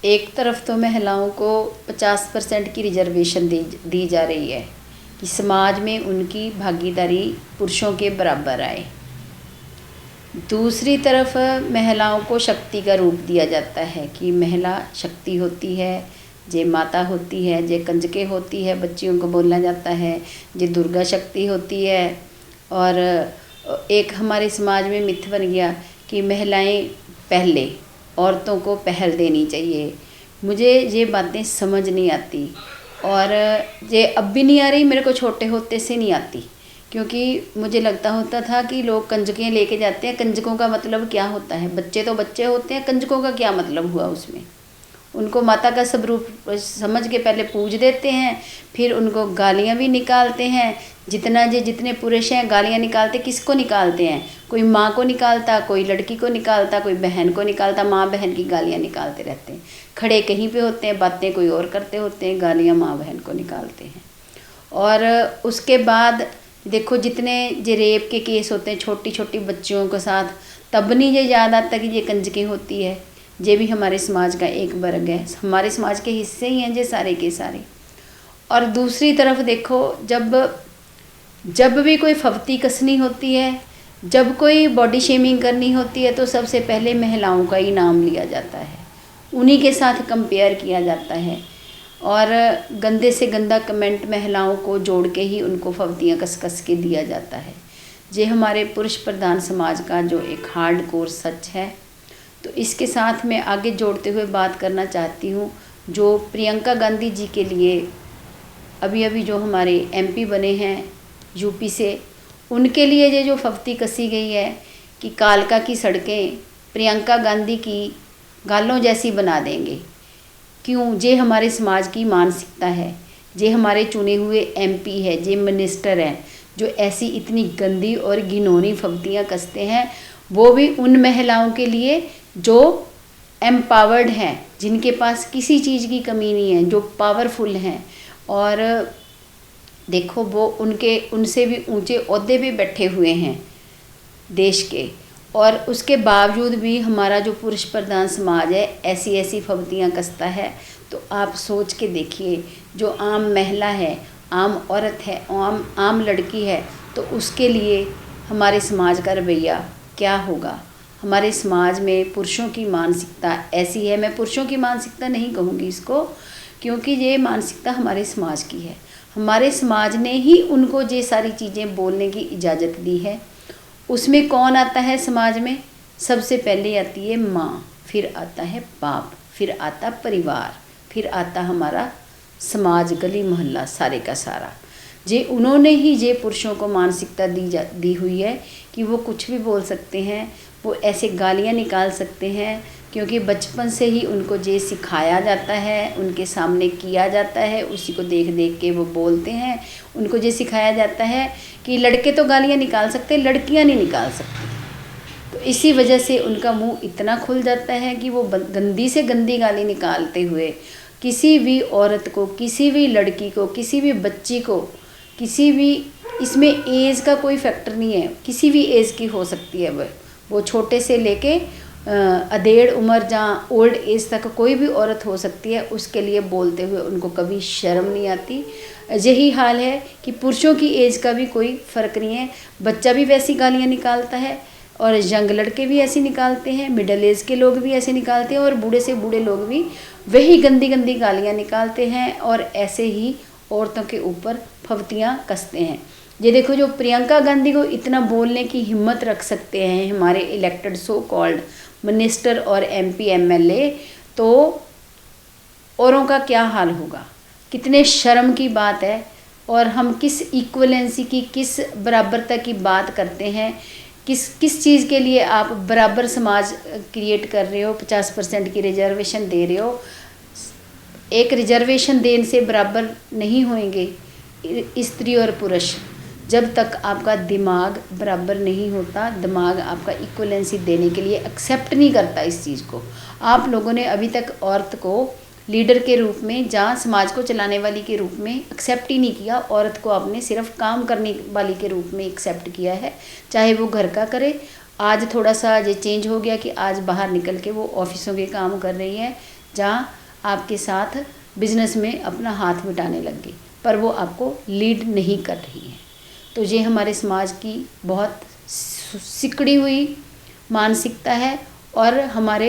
एक तरफ तो महिलाओं को 50% की रिजर्वेशन दी जा रही है कि समाज में उनकी भागीदारी पुरुषों के बराबर आए। दूसरी तरफ महिलाओं को शक्ति का रूप दिया जाता है कि महिला शक्ति होती है, जे माता होती है, जे कंजके होती है, बच्चियों को बोलना जाता है, जे दुर्गा शक्ति होती है। और एक हमारे समाज में मिथ बन गया कि महिलाएं पहले, औरतों को पहल देनी चाहिए। मुझे ये बातें समझ नहीं आती और ये अब भी नहीं आ रही, मेरे को छोटे होते से नहीं आती, क्योंकि मुझे लगता होता था कि लोग कंजकें लेके जाते हैं। कंजकों का मतलब क्या होता है? बच्चे तो बच्चे होते हैं, कंजकों का क्या मतलब हुआ उसमें? उनको माता का स्वरूप समझ के पहले पूज देते हैं, फिर उनको गालियाँ भी निकालते हैं। जितने पुरुष हैं गालियाँ निकालते, किसको निकालते हैं? कोई माँ को निकालता, कोई लड़की को निकालता, कोई बहन को निकालता। माँ बहन की गालियाँ निकालते रहते हैं, खड़े कहीं पे होते हैं, बातें कोई और करते होते हैं, गालियाँ माँ बहन को निकालते हैं। और उसके बाद देखो जितने जे रेप के केस होते हैं छोटी छोटी बच्चियों के साथ, तब नहीं ये याद आता कि ये कंजकी होती है। ये भी हमारे समाज का एक वर्ग है, हमारे समाज के हिस्से ही हैं ये सारे के सारे। और दूसरी तरफ देखो, जब भी कोई फफ्ती कसनी होती है, जब कोई बॉडी शेमिंग करनी होती है, तो सबसे पहले महिलाओं का ही नाम लिया जाता है, उन्हीं के साथ कंपेयर किया जाता है और गंदे से गंदा कमेंट महिलाओं को जोड़ के ही उनको फफ्तियाँ कस के दिया जाता है। ये हमारे पुरुष प्रधान समाज का जो एक हार्ड कोर सच है। तो इसके साथ मैं आगे जोड़ते हुए बात करना चाहती हूँ, जो प्रियंका गांधी जी के लिए अभी जो हमारे एमपी बने हैं यूपी से, उनके लिए ये जो फफ्ती कसी गई है कि कालका की सड़कें प्रियंका गांधी की गालों जैसी बना देंगे। क्यों? ये हमारे समाज की मानसिकता है, ये हमारे चुने हुए एमपी है, ये मिनिस्टर हैं जो ऐसी इतनी गंदी और घिनौनी फफ्तियाँ कसते हैं, वो भी उन महिलाओं के लिए जो एम्पावर्ड हैं, जिनके पास किसी चीज़ की कमी नहीं है, जो पावरफुल हैं। और देखो वो उनसे भी ऊंचे ओहदे पे बैठे हुए हैं देश के, और उसके बावजूद भी हमारा जो पुरुष प्रधान समाज है ऐसी फफ्तियाँ कसता है। तो आप सोच के देखिए, जो आम महिला है, आम औरत है, आम लड़की है, तो उसके लिए हमारे समाज का रवैया क्या होगा? हमारे समाज में पुरुषों की मानसिकता ऐसी है, मैं पुरुषों की मानसिकता नहीं कहूँगी इसको, क्योंकि ये मानसिकता हमारे समाज की है। हमारे समाज ने ही उनको ये सारी चीज़ें बोलने की इजाज़त दी है। उसमें कौन आता है समाज में? सबसे पहले आती है माँ, फिर आता है बाप, फिर आता परिवार, फिर आता हमारा समाज, गली मोहल्ला, सारे का सारा। जे उन्होंने ही ये पुरुषों को मानसिकता दी हुई है कि वो कुछ भी बोल सकते हैं, वो ऐसे गालियाँ निकाल सकते हैं, क्योंकि बचपन से ही उनको ये सिखाया जाता है, उनके सामने किया जाता है, उसी को देख के वो बोलते हैं। उनको ये सिखाया जाता है कि लड़के तो गालियाँ निकाल सकते, लड़कियाँ नहीं निकाल सकती। तो इसी वजह से उनका मुंह इतना खुल जाता है कि वो गंदी से गंदी गाली निकालते हुए किसी भी औरत को, किसी भी लड़की को, किसी भी बच्ची को, किसी भी, इसमें एज का कोई फैक्टर नहीं है, किसी भी एज की हो सकती है। वो छोटे से लेके अधेड़ उम्र, जहाँ ओल्ड एज तक कोई भी औरत हो सकती है, उसके लिए बोलते हुए उनको कभी शर्म नहीं आती। यही हाल है कि पुरुषों की एज का भी कोई फ़र्क नहीं है, बच्चा भी वैसी गालियाँ निकालता है और यंग लड़के भी ऐसे निकालते हैं, मिडिल एज के लोग भी ऐसे निकालते हैं, और बूढ़े से बूढ़े लोग भी वही गंदी गंदी गालियाँ निकालते हैं और ऐसे ही औरतों के ऊपर फफ्तियाँ कसते हैं। ये देखो, जो प्रियंका गांधी को इतना बोलने की हिम्मत रख सकते हैं हमारे इलेक्टेड सो कॉल्ड मिनिस्टर और एमपी एमएलए, तो औरों का क्या हाल होगा? कितने शर्म की बात है। और हम किस इक्वलेंसी की, किस बराबरता की बात करते हैं? किस चीज़ के लिए आप बराबर समाज क्रिएट कर रहे हो? 50% की रिजर्वेशन दे रहे हो। एक रिजर्वेशन देने से बराबर नहीं होंगे स्त्री और पुरुष, जब तक आपका दिमाग बराबर नहीं होता, दिमाग आपका इक्वलेंसी देने के लिए एक्सेप्ट नहीं करता इस चीज़ को। आप लोगों ने अभी तक औरत को लीडर के रूप में, जहाँ समाज को चलाने वाली के रूप में एक्सेप्ट ही नहीं किया। औरत को आपने सिर्फ काम करने वाली के रूप में एक्सेप्ट किया है, चाहे वो घर का करे। आज थोड़ा सा ये चेंज हो गया कि आज बाहर निकल के वो ऑफिसों के काम कर रही है, जहाँ आपके साथ बिजनेस में अपना हाथ मिटाने लग गई, पर वो आपको लीड नहीं कर रही है। तो ये हमारे समाज की बहुत सिकड़ी हुई मानसिकता है। और हमारे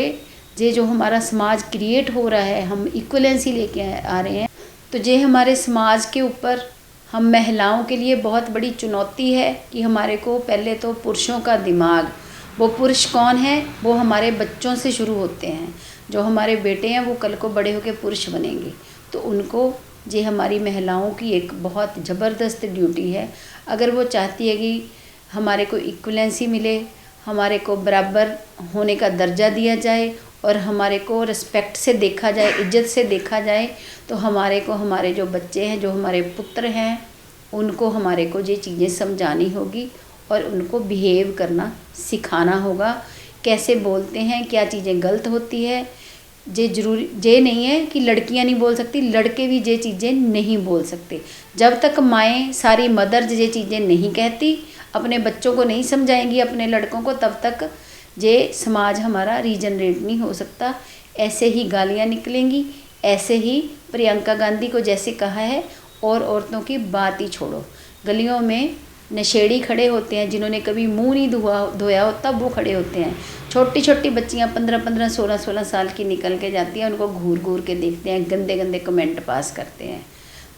ये जो हमारा समाज क्रिएट हो रहा है, हम इक्वलेंसी लेके आ रहे हैं, तो ये हमारे समाज के ऊपर हम महिलाओं के लिए बहुत बड़ी चुनौती है कि हमारे को पहले तो पुरुषों का दिमाग, वो पुरुष कौन है, वो हमारे बच्चों से शुरू होते हैं। जो हमारे बेटे हैं वो कल को बड़े होकर पुरुष बनेंगे, तो उनको ये हमारी महिलाओं की एक बहुत ज़बरदस्त ड्यूटी है। अगर वो चाहती है कि हमारे को इक्वलेंसी मिले, हमारे को बराबर होने का दर्जा दिया जाए और हमारे को रिस्पेक्ट से देखा जाए, इज्जत से देखा जाए, तो हमारे को हमारे जो बच्चे हैं, जो हमारे पुत्र हैं, उनको हमारे को ये चीज़ें समझानी होगी और उनको बिहेव करना सिखाना होगा। कैसे बोलते हैं, क्या चीज़ें गलत होती है। ये जरूरी ये नहीं है कि लड़कियां नहीं बोल सकती, लड़के भी ये चीज़ें नहीं बोल सकते। जब तक माएँ सारी मदर्स ये चीज़ें नहीं कहती, अपने बच्चों को नहीं समझाएंगी, अपने लड़कों को, तब तक ये समाज हमारा रीजनरेट नहीं हो सकता। ऐसे ही गालियाँ निकलेंगी, ऐसे ही प्रियंका गांधी को जैसे कहा है, और औरतों की बात ही छोड़ो। गलियों में नशेड़ी खड़े होते हैं, जिन्होंने कभी मुंह नहीं धोया हो, तब वो खड़े होते हैं। छोटी छोटी बच्चियां 15-15, 16-16 साल की निकल के जाती हैं, उनको घूर घूर के देखते हैं, गंदे गंदे कमेंट पास करते हैं।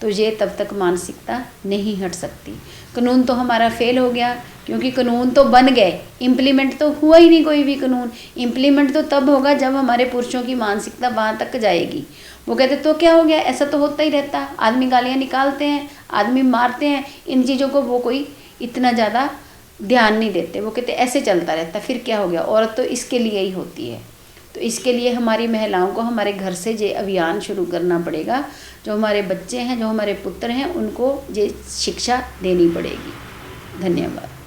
तो ये तब तक मानसिकता नहीं हट सकती। कानून तो हमारा फेल हो गया, क्योंकि कानून तो बन गए, इम्प्लीमेंट तो हुआ ही नहीं कोई भी कानून। इम्प्लीमेंट तो तब होगा जब हमारे पुरुषों की मानसिकता वहाँ तक जाएगी। वो कहते तो क्या हो गया, ऐसा तो होता ही रहता, आदमी गालियाँ निकालते हैं, आदमी मारते हैं, इन चीज़ों को वो कोई इतना ज़्यादा ध्यान नहीं देते। वो कहते ऐसे चलता रहता, फिर क्या हो गया, औरत तो इसके लिए ही होती है। तो इसके लिए हमारी महिलाओं को हमारे घर से ये अभियान शुरू करना पड़ेगा। जो हमारे बच्चे हैं, जो हमारे पुत्र हैं, उनको ये शिक्षा देनी पड़ेगी। धन्यवाद।